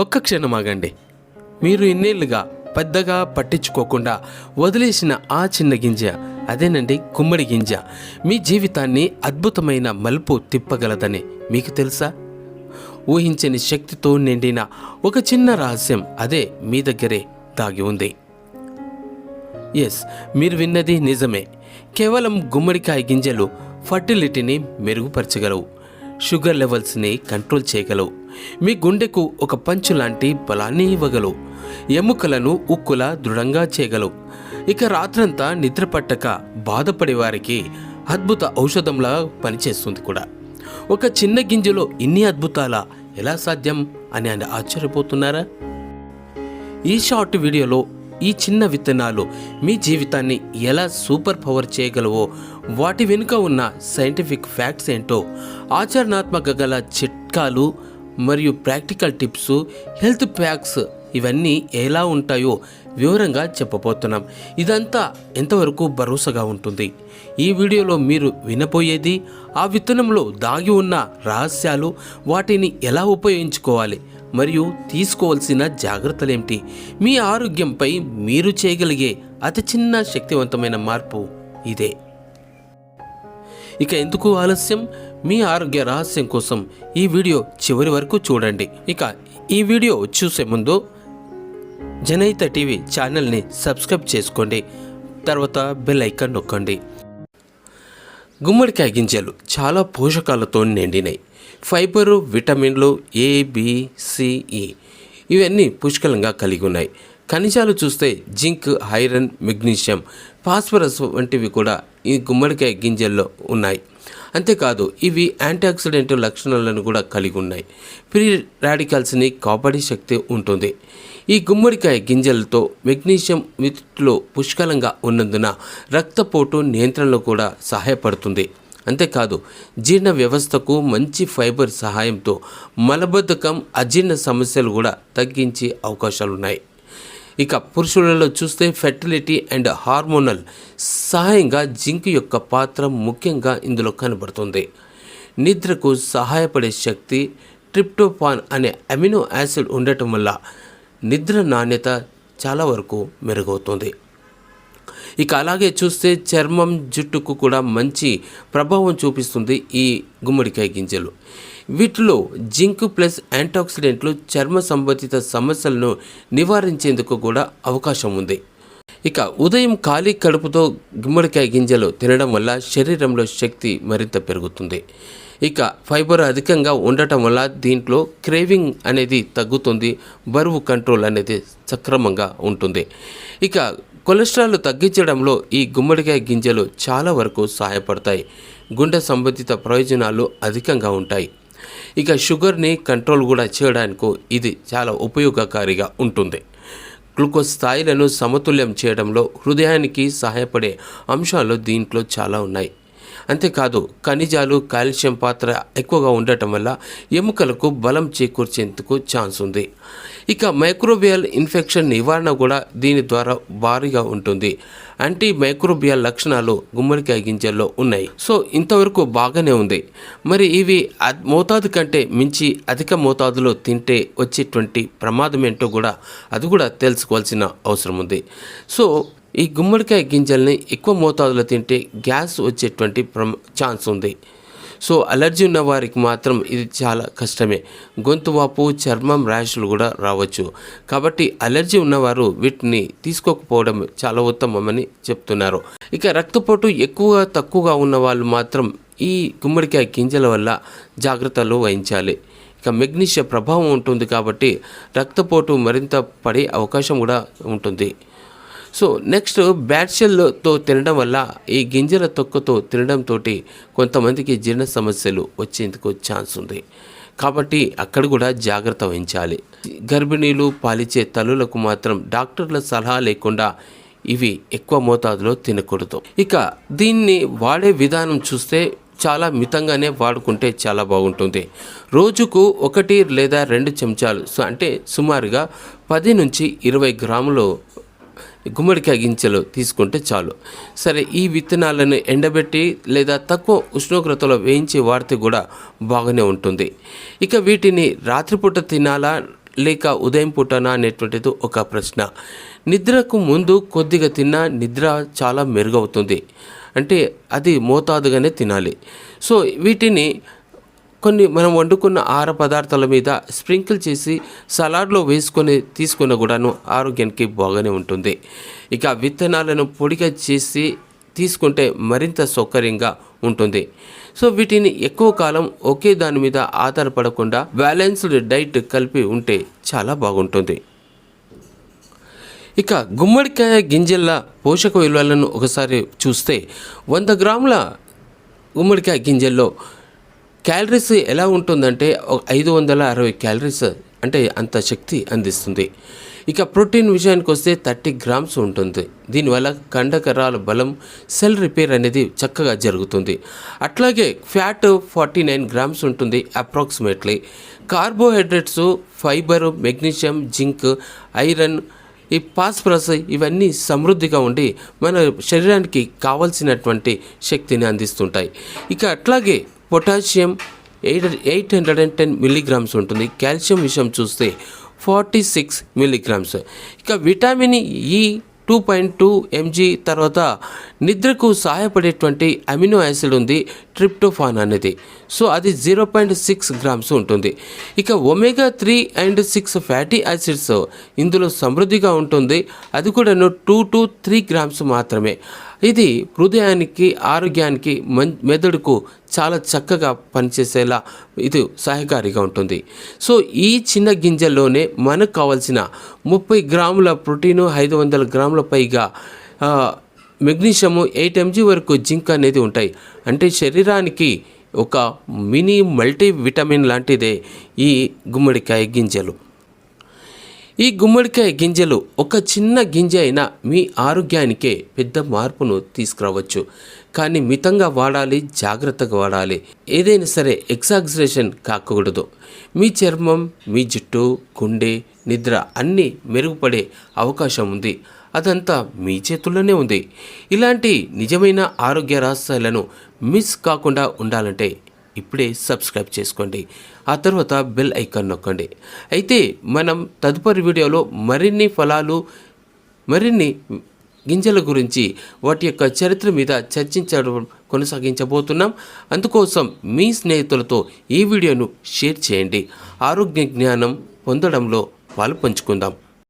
ఒక్క క్షణం ఆగండి. మీరు ఇన్నేళ్లుగా పెద్దగా పట్టించుకోకుండా వదిలేసిన ఆ చిన్న గింజ, అదేనండి గుమ్మడి గింజ, మీ జీవితాన్ని అద్భుతమైన మలుపు తిప్పగలదని మీకు తెలుసా? ఊహించని శక్తితో నిండిన ఒక చిన్న రహస్యం అదే మీ దగ్గరే దాగి ఉంది. ఎస్, మీరు విన్నది నిజమే. కేవలం గుమ్మడికాయ గింజలు ఫర్టిలిటీని మెరుగుపరచగలవు, షుగర్ లెవెల్స్ని కంట్రోల్ చేయగలవు, మీ గుండెకు ఒక పంచు లాంటి బలాన్ని ఇవ్వగలవు, ఎముకలను ఉక్కులా దృఢంగా చేయగలవు. ఇక రాత్రంతా నిద్ర పట్టక బాధపడే వారికి అద్భుత ఔషధంలా పనిచేస్తుంది కూడా. ఒక చిన్న గింజలో ఇన్ని అద్భుతాల ఎలా సాధ్యం అని ఆశ్చర్యపోతున్నారా? ఈ షార్ట్ వీడియోలో ఈ చిన్న విత్తనాలు మీ జీవితాన్ని ఎలా సూపర్ పవర్ చేయగలవో, వాటి వెనుక ఉన్న సైంటిఫిక్ ఫ్యాక్ట్స్ ఏంటో, ఆచరణాత్మక గల చిట్కాలు మరియు ప్రాక్టికల్ టిప్స్, హెల్త్ ప్యాక్స్ ఇవన్నీ ఎలా ఉంటాయో వివరంగా చెప్పబోతున్నాం. ఇదంతా ఎంతవరకు భరోసాగా ఉంటుంది? ఈ వీడియోలో మీరు వినబోయేది ఆ విత్తనంలో దాగి ఉన్న రహస్యాలు, వాటిని ఎలా ఉపయోగించుకోవాలి మరియు తీసుకోవాల్సిన జాగ్రత్తలేమిటి, మీ ఆరోగ్యంపై మీరు చేయగలిగే అతి చిన్న శక్తివంతమైన మార్పు ఇదే. ఇక ఎందుకు ఆలస్యం? మీ ఆరోగ్య రహస్యం కోసం ఈ వీడియో చివరి వరకు చూడండి. ఇక ఈ వీడియో చూసే ముందు జనహిత టీవీ ఛానల్ని సబ్స్క్రైబ్ చేసుకోండి, తర్వాత బెల్ ఐకాన్ నొక్కండి. గుమ్మడికాయ గింజలు చాలా పోషకాలతో నిండినాయి. ఫైబరు, విటమిన్లు ఏ, బి, సి, ఈ ఇవన్నీ పుష్కలంగా కలిగి ఉన్నాయి. ఖనిజాలు చూస్తే జింక్, ఐరన్, మెగ్నీషియం, ఫాస్ఫరస్ వంటివి కూడా ఈ గుమ్మడికాయ గింజల్లో ఉన్నాయి. అంతేకాదు ఇవి యాంటీఆక్సిడెంట్ లక్షణాలను కూడా కలిగి ఉన్నాయి. ఫ్రీ రాడికల్స్ని కాపాడే శక్తి ఉంటుంది. ఈ గుమ్మడికాయ గింజలతో మెగ్నీషియం వీటిలో పుష్కలంగా ఉన్నందున రక్తపోటు నియంత్రణలో కూడా సహాయపడుతుంది. అంతేకాదు జీర్ణ వ్యవస్థకు మంచి ఫైబర్ సహాయంతో మలబద్ధకం, అజీర్ణ సమస్యలు కూడా తగ్గించే అవకాశాలున్నాయి. ఇక పురుషులలో చూస్తే ఫెర్టిలిటీ అండ్ హార్మోనల్ సహాయంగా జింక్ యొక్క పాత్ర ముఖ్యంగా ఇందులో కనబడుతుంది. నిద్రకు సహాయపడే శక్తి ట్రిప్టోఫాన్ అనే అమినో యాసిడ్ ఉండటం వల్ల నిద్ర నాణ్యత చాలా వరకు మెరుగవుతుంది. ఇక అలాగే చూస్తే చర్మం, జుట్టుకు కూడా మంచి ప్రభావం చూపిస్తుంది ఈ గుమ్మడికాయ గింజలు. వీటిలో జింక్ ప్లస్ యాంటాక్సిడెంట్లు చర్మ సంబంధిత సమస్యలను నివారించేందుకు కూడా అవకాశం ఉంది. ఇక ఉదయం ఖాళీ కడుపుతో గుమ్మడికాయ గింజలు తినడం వల్ల శరీరంలో శక్తి మరింత పెరుగుతుంది. ఇక ఫైబర్ అధికంగా ఉండటం వల్ల దీంట్లో క్రేవింగ్ అనేది తగ్గుతుంది, బరువు కంట్రోల్ అనేది సక్రమంగా ఉంటుంది. ఇక కొలెస్ట్రాల్ తగ్గించడంలో ఈ గుమ్మడికాయ గింజలు చాలా వరకు సహాయపడతాయి. గుండె సంబంధిత ప్రయోజనాలు అధికంగా ఉంటాయి. ఇక షుగర్ని కంట్రోల్ కూడా చేయడానికి ఇది చాలా ఉపయోగకారిగా ఉంటుంది. గ్లూకోజ్ స్థాయిలను సమతుల్యం చేయడంలో హృదయానికి సహాయపడే అంశాలు దీంట్లో చాలా ఉన్నాయి. అంతేకాదు ఖనిజాలు, కాల్షియం పాత్ర ఎక్కువగా ఉండటం వల్ల ఎముకలకు బలం చేకూర్చేందుకు ఛాన్స్ ఉంది. ఇక మైక్రోబియల్ ఇన్ఫెక్షన్ నివారణ కూడా దీని ద్వారా భారీగా ఉంటుంది. యాంటీ మైక్రోబియల్ లక్షణాలు గుమ్మడికాయ గింజల్లో ఉన్నాయి. సో ఇంతవరకు బాగానే ఉంది. మరి ఇవి మోతాదు కంటే మించి అధిక మోతాదులో తింటే వచ్చేటువంటి ప్రమాదం ఏంటో కూడా అది కూడా తెలుసుకోవాల్సిన అవసరం ఉంది. సో ఈ గుమ్మడికాయ గింజల్ని ఎక్కువ మోతాదులో తింటే గ్యాస్ వచ్చేటువంటి ఛాన్స్ ఉంది. సో అలర్జీ ఉన్న వారికి మాత్రం ఇది చాలా కష్టమే. గొంతు వాపు, చర్మం ర్యాష్లు కూడా రావచ్చు. కాబట్టి అలర్జీ ఉన్నవారు వీటిని తీసుకోకపోవడం చాలా ఉత్తమమని చెప్తున్నారు. ఇక రక్తపోటు తక్కువగా ఉన్న వాళ్ళు మాత్రం ఈ గుమ్మడికాయ గింజల వల్ల జాగ్రత్తలు వహించాలి. ఇక మెగ్నీషియం ప్రభావం ఉంటుంది కాబట్టి రక్తపోటు మరింత పడే అవకాశం కూడా ఉంటుంది. సో నెక్స్ట్ బ్యాడ్షెల్తో తినడం వల్ల, ఈ గింజల తొక్కతో తినడంతో కొంతమందికి జీర్ణ సమస్యలు వచ్చేందుకు ఛాన్స్ ఉంది. కాబట్టి అక్కడ కూడా జాగ్రత్త వహించాలి. గర్భిణీలు, పాలిచ్చే తల్లులకు మాత్రం డాక్టర్ల సలహా లేకుండా ఇవి ఎక్కువ మోతాదులో తినకూడదు. ఇక దీన్ని వాడే విధానం చూస్తే చాలా మితంగానే వాడుకుంటే చాలా బాగుంటుంది. రోజుకు 1 లేదా 2 చెంచాలు, అంటే సుమారుగా 10 నుంచి 20 గ్రాములు గుమ్మడికాయ గింజలు తీసుకుంటే చాలు. సరే, ఈ విత్తనాలను ఎండబెట్టి లేదా తక్కువ ఉష్ణోగ్రతలో వేయించి వాడితే కూడా బాగానే ఉంటుంది. ఇక వీటిని రాత్రిపూట తినాలా లేక ఉదయం పూటనా అనేటువంటిది ఒక ప్రశ్న. నిద్రకు ముందు కొద్దిగా తిన్నా నిద్ర చాలా మెరుగవుతుంది. అంటే అది మోతాదుగానే తినాలి. సో వీటిని కొన్ని మనం వండుకున్న ఆహార పదార్థాల మీద స్ప్రింకిల్ చేసి సలాడ్లో వేసుకొని తీసుకున్న కూడాను ఆరోగ్యానికి బాగానే ఉంటుంది. ఇక విత్తనాలను పొడిగా చేసి తీసుకుంటే మరింత సౌకర్యంగా ఉంటుంది. సో వీటిని ఎక్కువ కాలం ఒకే దాని మీద ఆధారపడకుండా బ్యాలెన్స్డ్ డైట్ కలిపి ఉంటే చాలా బాగుంటుంది. ఇక గుమ్మడికాయ గింజల పోషక విలువలను ఒకసారి చూస్తే 100 గ్రాముల గుమ్మడికాయ గింజల్లో క్యాలరీస్ ఎలా ఉంటుందంటే 560 క్యాలరీస్, అంటే అంత శక్తి అందిస్తుంది. ఇక ప్రోటీన్ విషయానికి వస్తే 30 గ్రామ్స్ ఉంటుంది. దీనివల్ల కండకరాల బలం, సెల్ రిపేర్ అనేది చక్కగా జరుగుతుంది. అట్లాగే ఫ్యాట్ 49 గ్రామ్స్ ఉంటుంది approximately. Carbohydrates, fibre, magnesium, zinc, iron, ఈ ఫాస్ఫరస్ ఇవన్నీ సమృద్ధిగా ఉండి మన శరీరానికి కావాల్సినటువంటి శక్తిని అందిస్తుంటాయి. ఇక అట్లాగే పొటాషియం 810 మిల్లీగ్రామ్స్ ఉంటుంది. కాల్షియం విషయం చూస్తే 46 మిల్లీగ్రామ్స్. ఇక విటమిన్ ఈ 2.2 mg. తర్వాత నిద్రకు సహాయపడేటువంటి అమినో యాసిడ్ ఉంది ట్రిప్టోఫాన్ అనేది. సో అది 0.6 గ్రామ్స్ ఉంటుంది. ఇక ఒమేగా 3 అండ్ 6 ఫ్యాటీ యాసిడ్స్ ఇందులో సమృద్ధిగా ఉంటుంది. అది కూడా 2 to 3 గ్రామ్స్ మాత్రమే. ఇది హృదయానికి, ఆరోగ్యానికి, మెదడుకు చాలా చక్కగా పనిచేసేలా ఇది సహాయకారిగా ఉంటుంది. సో ఈ చిన్న గింజల్లోనే మనకు కావాల్సిన 30 గ్రాముల ప్రోటీను, 500 గ్రాముల పైగా మెగ్నీషియము, 8 mg వరకు జింక్ అనేది ఉంటాయి. అంటే శరీరానికి ఒక మినీ మల్టీ విటమిన్ లాంటిదే ఈ గుమ్మడికాయ గింజలు. ఈ గుమ్మడికాయ గింజలు ఒక చిన్న గింజ అయినా మీ ఆరోగ్యానికే పెద్ద మార్పును తీసుకురావచ్చు. కానీ మితంగా వాడాలి, జాగ్రత్తగా వాడాలి. ఏదైనా సరే ఎగ్జాగరేషన్ కాకూడదు. మీ చర్మం, మీ జుట్టు, గుండె, నిద్ర అన్నీ మెరుగుపడే అవకాశం ఉంది. అదంతా మీ చేతుల్లోనే ఉంది. ఇలాంటి నిజమైన ఆరోగ్య రహస్యాలను మిస్ కాకుండా ఉండాలంటే ఇప్పుడే సబ్స్క్రైబ్ చేసుకోండి. ఆ తర్వాత బెల్ ఐకాన్ నొక్కండి. అయితే మనం తదుపరి వీడియోలో మరిన్ని ఫలాలు, మరిన్ని గింజల గురించి, వాటి యొక్క చరిత్ర మీద చర్చించడం కొనసాగించబోతున్నాం. అందుకోసం మీ స్నేహితులతో ఈ వీడియోను షేర్ చేయండి. ఆరోగ్య జ్ఞానం పొందడంలో పాలు పంచుకుందాం.